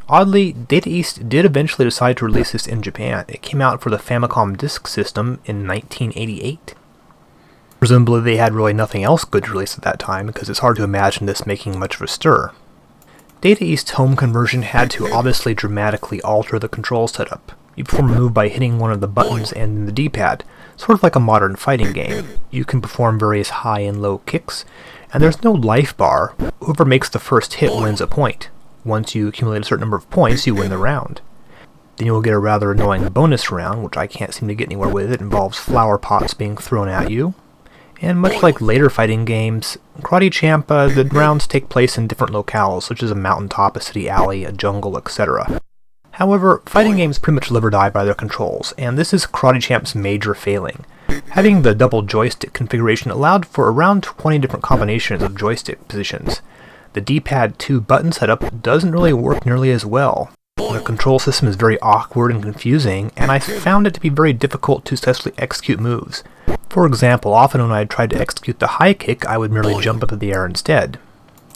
Oddly, Data East did eventually decide to release this in Japan. It came out for the Famicom Disk System in 1988. Presumably they had really nothing else good to release at that time, because it's hard to imagine this making much of a stir. Data East's home conversion had to obviously dramatically alter the control setup. You perform a move by hitting one of the buttons and the D-pad, sort of like a modern fighting game. You can perform various high and low kicks, and there's no life bar. Whoever makes the first hit wins a point. Once you accumulate a certain number of points, you win the round. Then you'll get a rather annoying bonus round, which I can't seem to get anywhere with. It involves flower pots being thrown at you. And much like later fighting games, Karate Champ, the rounds take place in different locales, such as a mountaintop, a city alley, a jungle, etc. However, fighting games pretty much live or die by their controls, and this is Karate Champ's major failing. Having the double joystick configuration allowed for around 20 different combinations of joystick positions. The D-pad 2 button setup doesn't really work nearly as well. The control system is very awkward and confusing, and I found it to be very difficult to successfully execute moves. For example, often when I tried to execute the high kick, I would merely jump up in the air instead.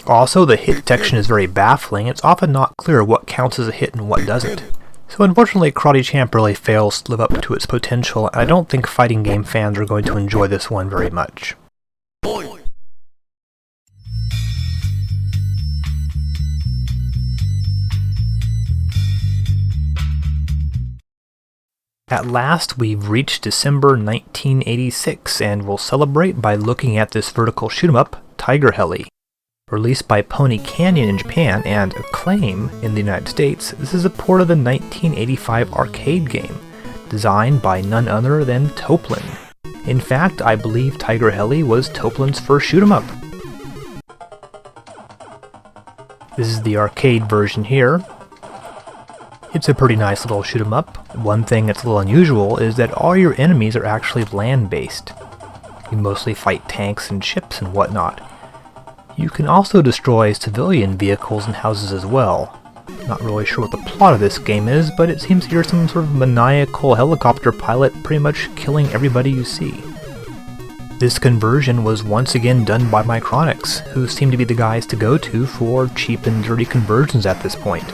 Also, the hit detection is very baffling. It's often not clear what counts as a hit and what doesn't. So unfortunately, Karate Champ really fails to live up to its potential, and I don't think fighting game fans are going to enjoy this one very much. At last, we've reached December 1986, and we'll celebrate by looking at this vertical shoot-'em-up, Tiger-Heli. Released by Pony Canyon in Japan and Acclaim in the United States, this is a port of the 1985 arcade game, designed by none other than Toplin. In fact, I believe Tiger-Heli was Toplin's first shoot-'em-up. This is the arcade version here. It's a pretty nice little shoot-'em-up. One thing that's a little unusual is that all your enemies are actually land-based. You mostly fight tanks and ships and whatnot. You can also destroy civilian vehicles and houses as well. Not really sure what the plot of this game is, but it seems you're some sort of maniacal helicopter pilot pretty much killing everybody you see. This conversion was once again done by Micronix, who seem to be the guys to go to for cheap and dirty conversions at this point.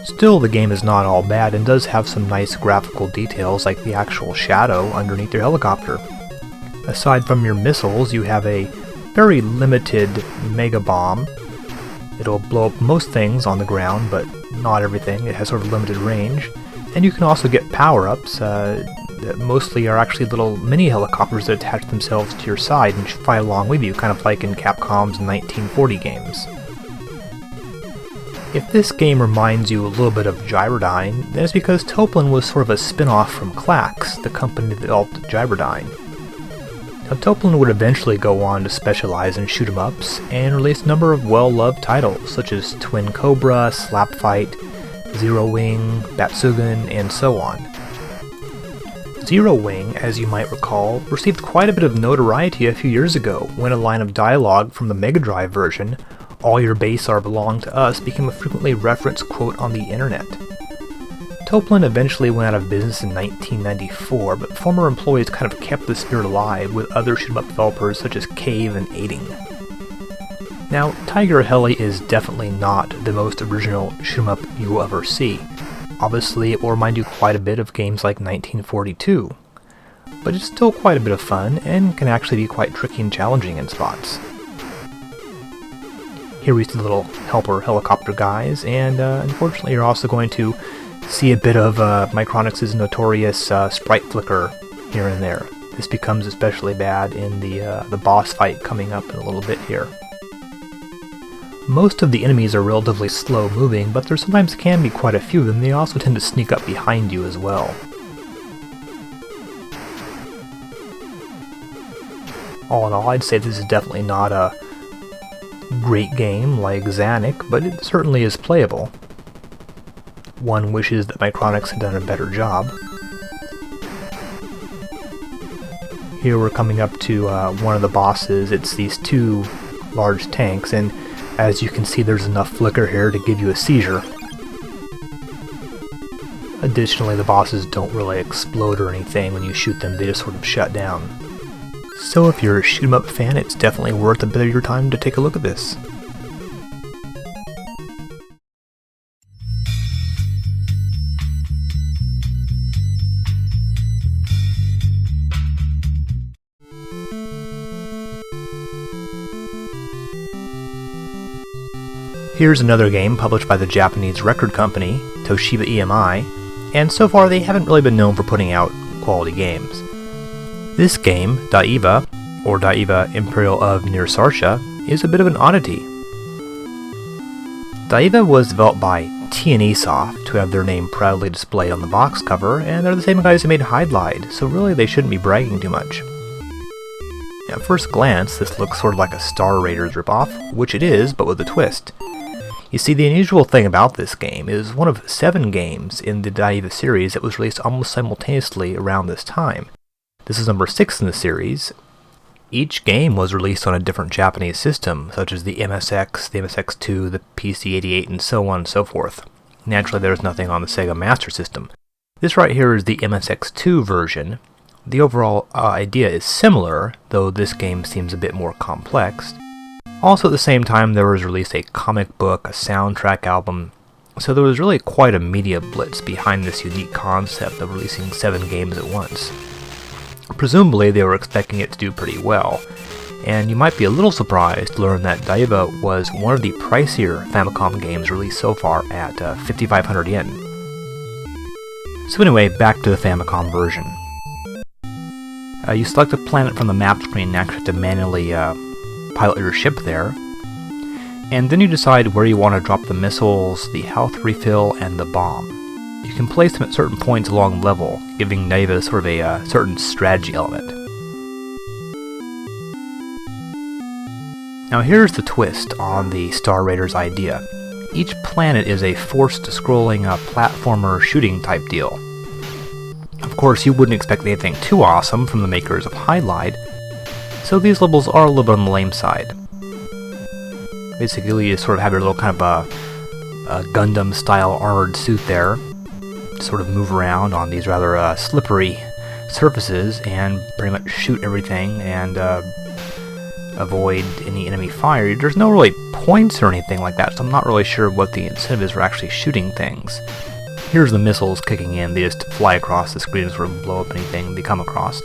Still, the game is not all bad and does have some nice graphical details like the actual shadow underneath your helicopter. Aside from your missiles, you have a very limited mega bomb. It'll blow up most things on the ground, but not everything. It has sort of limited range. And you can also get power-ups that mostly are actually little mini helicopters that attach themselves to your side and fly along with you, kind of like in Capcom's 1940 games. If this game reminds you a little bit of Gyrodyne, then it's because Toplin was sort of a spin-off from Klax, the company that developed Gyrodyne. Now, Toplin would eventually go on to specialize in shoot-'em-ups and release a number of well-loved titles such as Twin Cobra, Slap Fight, Zero Wing, Batsugan, and so on. Zero Wing, as you might recall, received quite a bit of notoriety a few years ago when a line of dialogue from the Mega Drive version, "All your base are belong to us," became a frequently referenced quote on the internet. Toplin eventually went out of business in 1994, but former employees kind of kept the spirit alive with other shoot-'em-up developers such as Cave and Aiding. Now, Tiger-Heli is definitely not the most original shoot-'em-up you will ever see. Obviously, it will remind you quite a bit of games like 1942, but it's still quite a bit of fun and can actually be quite tricky and challenging in spots. Here we see the little helper helicopter guys, and unfortunately you're also going to see a bit of Micronix's notorious sprite flicker here and there. This becomes especially bad in the boss fight coming up in a little bit here. Most of the enemies are relatively slow moving, but there sometimes can be quite a few of them. They also tend to sneak up behind you as well. All in all, I'd say this is definitely not a great game like Zanac, but it certainly is playable. One wishes that Micronix had done a better job. Here we're coming up to one of the bosses. It's these two large tanks, and as you can see, there's enough flicker here to give you a seizure. Additionally, the bosses don't really explode or anything when you shoot them, they just sort of shut down. So if you're a shoot-'em-up fan, it's definitely worth a bit of your time to take a look at this. Here's another game published by the Japanese record company, Toshiba EMI, and so far they haven't really been known for putting out quality games. This game, Daiva, or Daiva Imperial of Near-Sarsha, is a bit of an oddity. Daiva was developed by T&E Soft, who have their name proudly displayed on the box cover, and they're the same guys who made Hydlide, so really they shouldn't be bragging too much. At first glance, this looks sort of like a Star Raiders ripoff, which it is, but with a twist. You see, the unusual thing about this game is one of 7 games in the Daiva series that was released almost simultaneously around this time. This is number 6 in the series. Each game was released on a different Japanese system, such as the MSX, the MSX2, the PC-88, and so on and so forth. Naturally, there's nothing on the Sega Master System. This right here is the MSX2 version. The overall idea is similar, though this game seems a bit more complex. Also at the same time, there was released a comic book, a soundtrack album, so there was really quite a media blitz behind this unique concept of releasing 7 games at once. Presumably they were expecting it to do pretty well, and you might be a little surprised to learn that Daiva was one of the pricier Famicom games released so far at 5,500 yen. So anyway, back to the Famicom version. You select a planet from the map screen and actually have to manually pilot your ship there. And then you decide where you want to drop the missiles, the health refill, and the bomb. You can place them at certain points along the level, giving Daiva sort of a certain strategy element. Now here's the twist on the Star Raiders idea. Each planet is a forced scrolling platformer shooting type deal. Of course, you wouldn't expect anything too awesome from the makers of Highlight, so these levels are a little bit on the lame side. Basically, you sort of have your little kind of a Gundam-style armored suit there, to sort of move around on these rather slippery surfaces and pretty much shoot everything and avoid any enemy fire. There's no really points or anything like that, so I'm not really sure what the incentive is for actually shooting things. Here's the missiles kicking in. They just fly across the screen and sort of blow up anything they come across.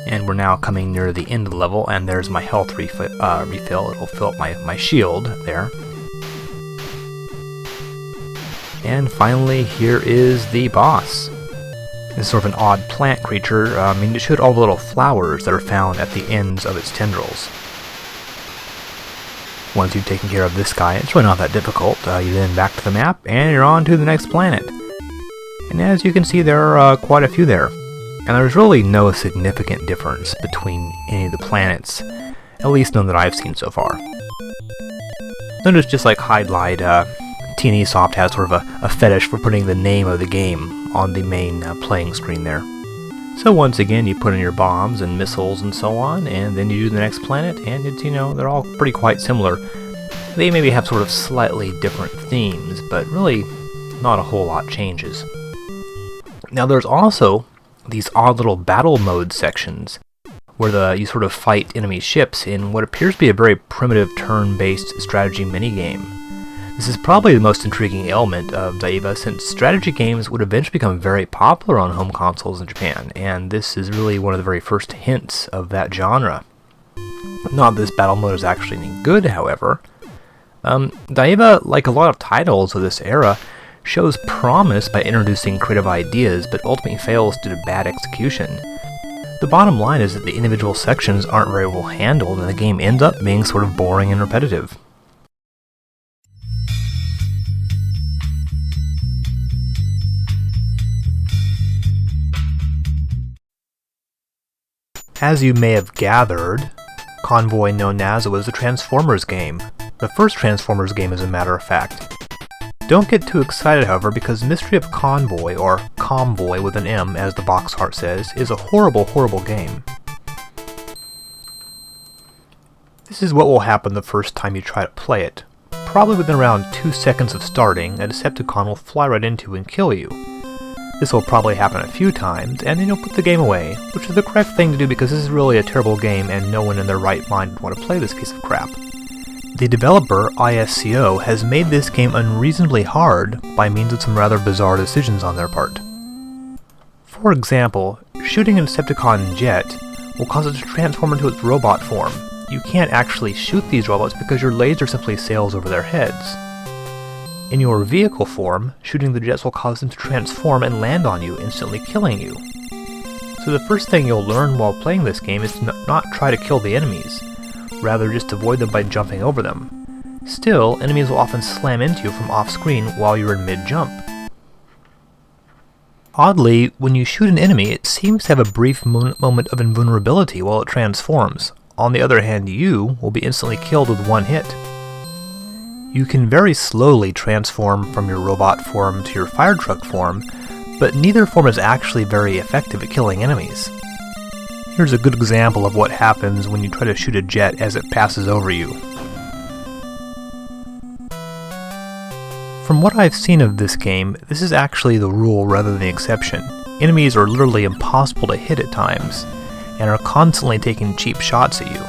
And we're now coming near the end of the level, and there's my health refill. It'll fill up my shield there. And finally, here is the boss. It's sort of an odd plant creature. It shoot all the little flowers that are found at the ends of its tendrils. Once you've taken care of this guy, it's really not that difficult. You then back to the map, and you're on to the next planet. And as you can see, there are quite a few there. And there's really no significant difference between any of the planets, at least none that I've seen so far. Notice just like Highlight, TNE Soft has sort of a fetish for putting the name of the game on the main playing screen there. So once again, you put in your bombs and missiles and so on, and then you do the next planet, and it's, they're all pretty quite similar. They maybe have sort of slightly different themes, but really not a whole lot changes. Now there's also these odd little battle mode sections where you sort of fight enemy ships in what appears to be a very primitive turn-based strategy minigame. This is probably the most intriguing element of Daiva, since strategy games would eventually become very popular on home consoles in Japan, and this is really one of the very first hints of that genre. Not that this battle mode is actually any good, however. Daiva, like a lot of titles of this era, shows promise by introducing creative ideas, but ultimately fails due to bad execution. The bottom line is that the individual sections aren't very well handled, and the game ends up being sort of boring and repetitive. As you may have gathered, Convoy no Nazo is a Transformers game. The first Transformers game, as a matter of fact. Don't get too excited, however, because Mystery of Convoy, or Convoy with an M as the box art says, is a horrible, horrible game. This is what will happen the first time you try to play it. Probably within around 2 seconds of starting, a Decepticon will fly right into you and kill you. This will probably happen a few times, and then you'll put the game away, which is the correct thing to do because this is really a terrible game and no one in their right mind would want to play this piece of crap. The developer, ISCO, has made this game unreasonably hard by means of some rather bizarre decisions on their part. For example, shooting a Decepticon jet will cause it to transform into its robot form. You can't actually shoot these robots because your laser simply sails over their heads. In your vehicle form, shooting the jets will cause them to transform and land on you, instantly killing you. So the first thing you'll learn while playing this game is to not try to kill the enemies, rather just avoid them by jumping over them. Still, enemies will often slam into you from off-screen while you're in mid-jump. Oddly, when you shoot an enemy, it seems to have a brief moment of invulnerability while it transforms. On the other hand, you will be instantly killed with one hit. You can very slowly transform from your robot form to your fire truck form, but neither form is actually very effective at killing enemies. Here's a good example of what happens when you try to shoot a jet as it passes over you. From what I've seen of this game, this is actually the rule rather than the exception. Enemies are literally impossible to hit at times, and are constantly taking cheap shots at you.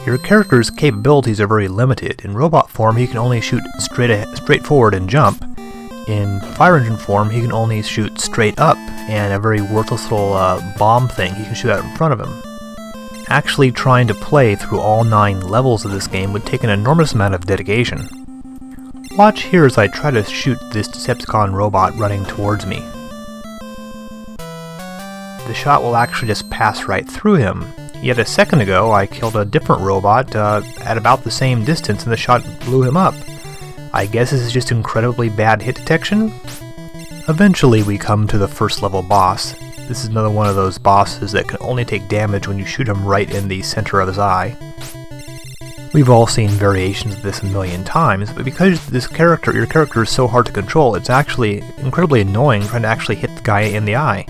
Your character's capabilities are very limited. In robot form, he can only shoot straight forward and jump. In fire engine form, he can only shoot straight up, and a very worthless little bomb thing he can shoot out in front of him. Actually trying to play through all 9 levels of this game would take an enormous amount of dedication. Watch here as I try to shoot this Decepticon robot running towards me. The shot will actually just pass right through him. Yet a second ago I killed a different robot at about the same distance and the shot blew him up. I guess this is just incredibly bad hit detection? Eventually we come to the first level boss. This is another one of those bosses that can only take damage when you shoot him right in the center of his eye. We've all seen variations of this a million times, but because your character is so hard to control, it's actually incredibly annoying trying to actually hit the guy in the eye.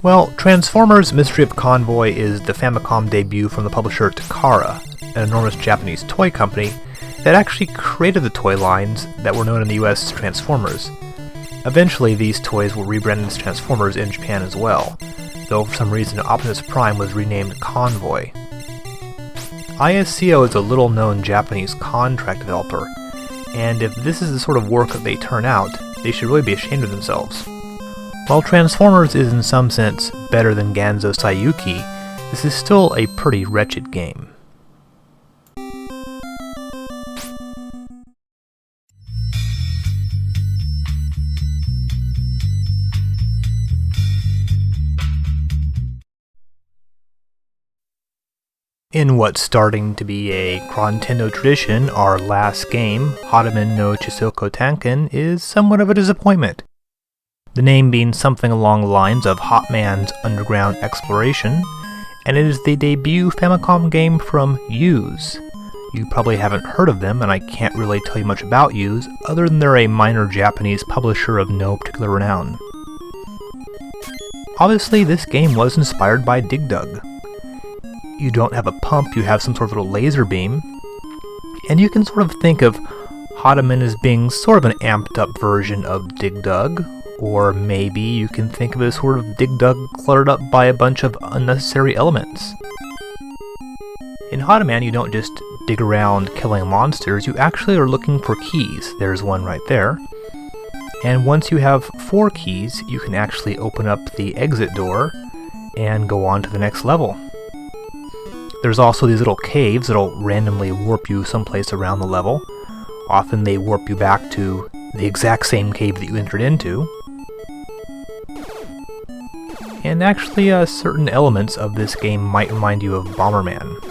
Well, Transformers Mystery of Convoy is the Famicom debut from the publisher Takara, an enormous Japanese toy company that actually created the toy lines that were known in the US as Transformers. Eventually, these toys were rebranded as Transformers in Japan as well, though for some reason Optimus Prime was renamed Convoy. ISCO is a little-known Japanese contract developer, and if this is the sort of work that they turn out, they should really be ashamed of themselves. While Transformers is in some sense better than Ganso Saiyūki, this is still a pretty wretched game. In what's starting to be a Chrontendo tradition, our last game, Hottaman no Chisoko Tanken, is somewhat of a disappointment. The name being something along the lines of Hotman's Underground Exploration, and it is the debut Famicom game from Use. You probably haven't heard of them, and I can't really tell you much about Use, other than they're a minor Japanese publisher of no particular renown. Obviously, this game was inspired by Dig Dug. You don't have a pump, you have some sort of little laser beam, and you can sort of think of Hottaman as being sort of an amped up version of Dig Dug, or maybe you can think of it as sort of Dig Dug cluttered up by a bunch of unnecessary elements. In Hottaman, you don't just dig around killing monsters, you actually are looking for keys. There's one right there. And once you have 4 keys, you can actually open up the exit door and go on to the next level. There's also these little caves that'll randomly warp you someplace around the level. Often they warp you back to the exact same cave that you entered into. And actually, certain elements of this game might remind you of Bomberman.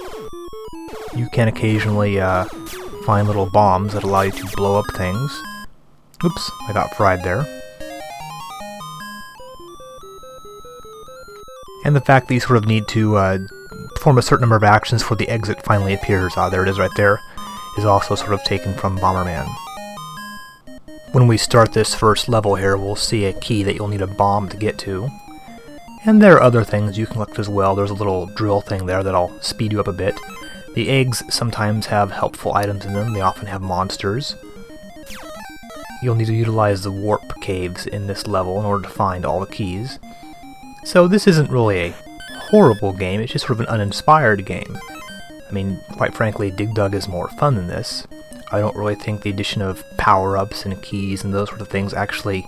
You can occasionally find little bombs that allow you to blow up things. Oops, I got fried there. And the fact that you sort of need to perform a certain number of actions before the exit finally appears, there it is right there, is also sort of taken from Bomberman. When we start this first level here, we'll see a key that you'll need a bomb to get to. And there are other things you can collect as well. There's a little drill thing there that'll speed you up a bit. The eggs sometimes have helpful items in them. They often have monsters. You'll need to utilize the warp caves in this level in order to find all the keys. So this isn't really a horrible game, it's just sort of an uninspired game. I mean, quite frankly, Dig Dug is more fun than this. I don't really think the addition of power-ups and keys and those sort of things actually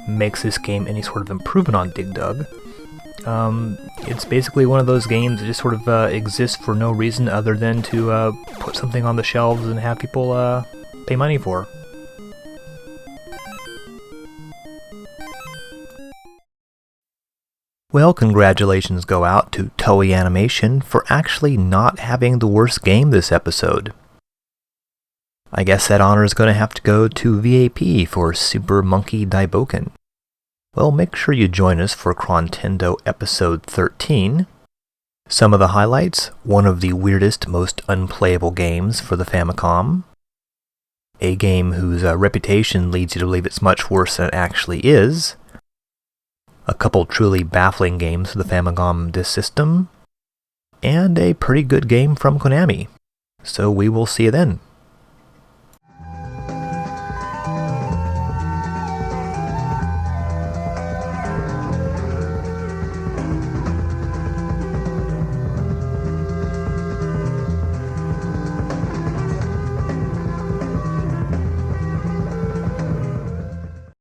makes this game any sort of improvement on Dig Dug. It's basically one of those games that just sort of exists for no reason other than to put something on the shelves and have people pay money for. Well, congratulations go out to Toei Animation for actually not having the worst game this episode. I guess that honor is going to have to go to VAP for Super Monkey Daibōken. Well, make sure you join us for Chrontendo episode 13. Some of the highlights: one of the weirdest, most unplayable games for the Famicom. A game whose reputation leads you to believe it's much worse than it actually is. A couple truly baffling games for the Famicom Disk System, and a pretty good game from Konami. So we will see you then.